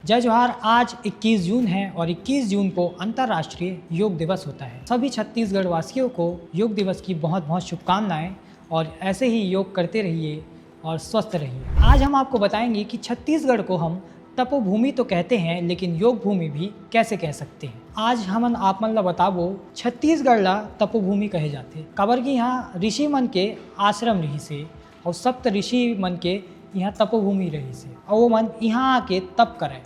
जय जोहार। आज 21 जून है और 21 जून को अंतर्राष्ट्रीय योग दिवस होता है। सभी छत्तीसगढ़ वासियों को योग दिवस की बहुत बहुत शुभकामनाएं और ऐसे ही योग करते रहिए और स्वस्थ रहिए। आज हम आपको बताएंगे कि छत्तीसगढ़ को हम तपोभूमि तो कहते हैं लेकिन योग भूमि भी कैसे कह सकते हैं। आज हमन आप मन ला बताबो छत्तीसगढ़ ला तपोभूमि कहे जाते काबर कि यहाँ ऋषि मन के आश्रम रही से और सप्त ऋषि मन के यहाँ तपोभूमि रही से और वो मन यहाँ आके तप करे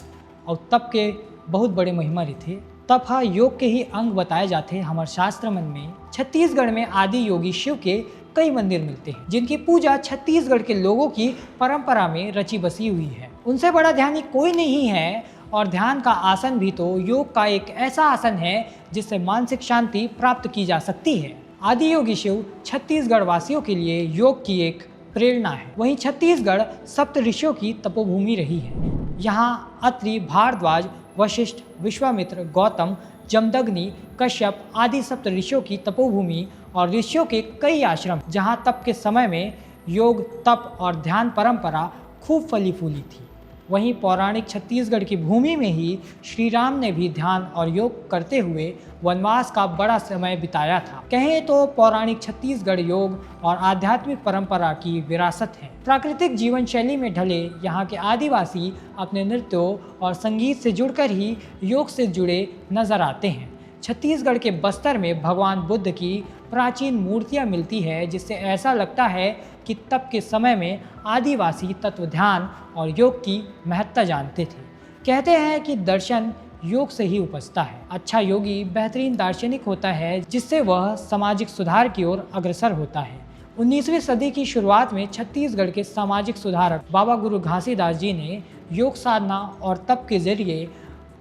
और तप के बहुत बड़े महिमा रहते। तप हा योग के ही अंग बताए जाते। हमारे शास्त्र मन में छत्तीसगढ़ में आदि योगी शिव के कई मंदिर मिलते हैं जिनकी पूजा छत्तीसगढ़ के लोगों की परंपरा में रची बसी हुई है। उनसे बड़ा ध्यानी कोई नहीं है और ध्यान का आसन भी तो योग का एक ऐसा आसन है जिससे मानसिक शांति प्राप्त की जा सकती है। आदि योगी शिव छत्तीसगढ़ वासियों के लिए योग की एक प्रेरणा है। वहीं छत्तीसगढ़ सप्त ऋषियों की तपोभूमि रही है। यहाँ अत्रि, भारद्वाज, वशिष्ठ, विश्वामित्र, गौतम, जमदग्नि, कश्यप आदि सप्त ऋषियों की तपोभूमि और ऋषियों के कई आश्रम जहाँ तप के समय में योग, तप और ध्यान परंपरा खूब फली फूली थी। वहीं पौराणिक छत्तीसगढ़ की भूमि में ही श्री राम ने भी ध्यान और योग करते हुए वनवास का बड़ा समय बिताया था। कहें तो पौराणिक छत्तीसगढ़ योग और आध्यात्मिक परंपरा की विरासत है। प्राकृतिक जीवन शैली में ढले यहाँ के आदिवासी अपने नृत्यों और संगीत से जुड़कर ही योग से जुड़े नजर आते हैं। छत्तीसगढ़ के बस्तर में भगवान बुद्ध की प्राचीन मूर्तियाँ मिलती है जिससे ऐसा लगता है कि तप के समय में आदिवासी तत्व ध्यान और योग की महत्ता जानते थे। कहते हैं कि दर्शन योग से ही उपजता है। अच्छा योगी बेहतरीन दार्शनिक होता है जिससे वह सामाजिक सुधार की ओर अग्रसर होता है। 19वीं सदी की शुरुआत में छत्तीसगढ़ के सामाजिक सुधारक बाबा गुरु घासीदास जी ने योग साधना और तप के जरिए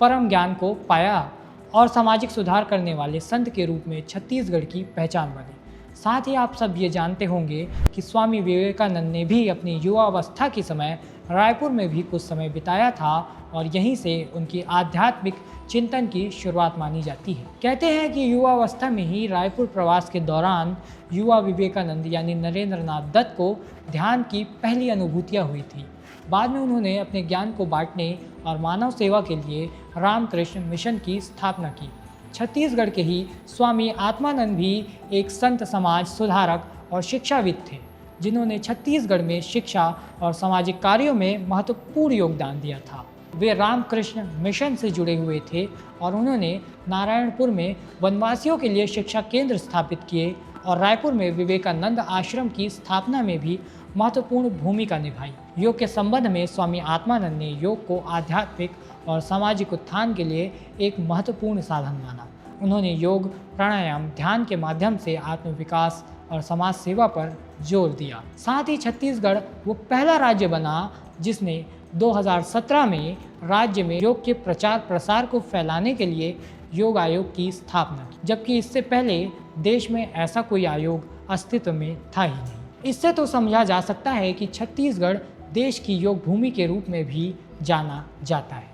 परम ज्ञान को पाया और सामाजिक सुधार करने वाले संत के रूप में छत्तीसगढ़ की पहचान बनी। साथ ही आप सब ये जानते होंगे कि स्वामी विवेकानंद ने भी अपनी युवावस्था के समय रायपुर में भी कुछ समय बिताया था और यहीं से उनकी आध्यात्मिक चिंतन की शुरुआत मानी जाती है। कहते हैं कि युवावस्था में ही रायपुर प्रवास के दौरान युवा विवेकानंद यानी नरेंद्र नाथ दत्त को ध्यान की पहली अनुभूतियाँ हुई थी। बाद में उन्होंने अपने ज्ञान को बांटने और मानव सेवा के लिए रामकृष्ण मिशन की स्थापना की। छत्तीसगढ़ के ही स्वामी आत्मानंद भी एक संत समाज सुधारक और शिक्षाविद थे जिन्होंने छत्तीसगढ़ में शिक्षा और सामाजिक कार्यों में महत्वपूर्ण योगदान दिया था। वे रामकृष्ण मिशन से जुड़े हुए थे और उन्होंने नारायणपुर में वनवासियों के लिए शिक्षा केंद्र स्थापित किए और रायपुर में विवेकानंद आश्रम की स्थापना में भी महत्वपूर्ण भूमिका निभाई। योग के संबंध में स्वामी आत्मानंद ने योग को आध्यात्मिक और सामाजिक उत्थान के लिए एक महत्वपूर्ण साधन माना। उन्होंने योग, प्राणायाम, ध्यान के माध्यम से आत्मविकास और समाज सेवा पर जोर दिया। साथ ही छत्तीसगढ़ वो पहला राज्य बना जिसने 2017 में राज्य में योग के प्रचार प्रसार को फैलाने के लिए योग आयोग की स्थापना की, जबकि इससे पहले देश में ऐसा कोई आयोग अस्तित्व में था ही नहीं। इससे तो समझा जा सकता है कि छत्तीसगढ़ देश की योग भूमि के रूप में भी जाना जाता है।